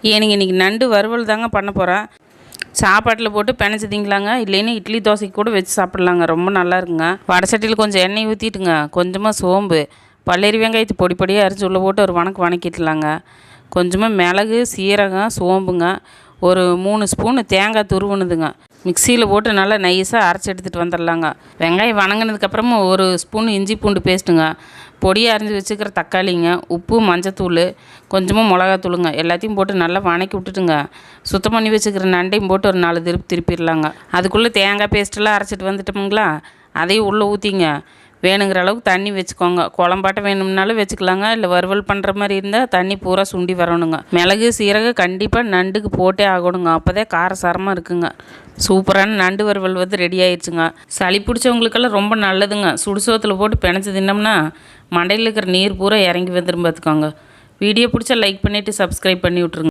எனக்கு இன்றைக்கி நண்டு வறுவல் தாங்க பண்ண போகிறேன். சாப்பாட்டில் போட்டு பிணைச்சி திங்கலாங்க, இல்லைன்னா இட்லி தோசைக்கு கூட வச்சு சாப்பிட்லாங்க. ரொம்ப நல்லா இருக்குங்க. வடை சட்டியில் கொஞ்சம் எண்ணெய் ஊற்றிட்டுங்க, கொஞ்சமாக சோம்பு, பல்லரி வெங்காயத்தை பொடி பொடியாக அரைச்சி உள்ளே போட்டு ஒரு வணக்கிடலாங்க. கொஞ்சமாக மிளகு, சீரகம், சோம்புங்க, ஒரு 3 ஸ்பூனு தேங்காய் துருவுனுதுங்க. மிக்சியில் போட்டு நல்லா நைஸாக அரைச்சி எடுத்துகிட்டு வந்துடலாங்க. வெங்காயம் வணங்கினதுக்கப்புறமா ஒரு ஸ்பூன் இஞ்சி பூண்டு பேஸ்ட்டுங்க, பொடியாக அரைஞ்சி வச்சுக்கிற தக்காளிங்க, உப்பு, மஞ்சத்தூள், கொஞ்சமாக மிளகாத்தூளுங்க, எல்லாத்தையும் போட்டு நல்லா வணக்கி விட்டுட்டுங்க, சுத்தம் பண்ணி வச்சுக்கிற நண்டையும் போட்டு ஒரு 4 திருப்பிடலாங்க. அதுக்குள்ளே தேங்காய் பேஸ்ட்டெல்லாம் அரைச்சிட்டு வந்துட்டோமுங்களா, அதையும் உள்ளே ஊற்றிங்க. வேணுங்கிற அளவுக்கு தண்ணி வச்சுக்கோங்க. குழம்பாட்டம் வேணும்னாலும் வச்சுக்கலாங்க, இல்லை வறுவல் பண்ணுற மாதிரி இருந்தால் தண்ணி பூரா சுண்டி வரணுங்க. மிளகு, சீரகம் கண்டிப்பாக நண்டுக்கு போட்டே ஆகணுங்க, அப்போ தான் காரசாரமாக இருக்குங்க. சூப்பரான நண்டு வறுவல் ரெடி ஆயிடுச்சுங்க. சளி பிடிச்சவங்களுக்கெல்லாம் ரொம்ப நல்லதுங்க. சுடுசோத்தில் போட்டு பிணைச்சி தின்னோம்னா மண்டையில் இருக்கிற நீர் பூரா இறங்கி வந்துடும் பார்த்துக்கோங்க. வீடியோ பிடிச்சா லைக் பண்ணிவிட்டு சப்ஸ்கிரைப் பண்ணி விட்ருங்க.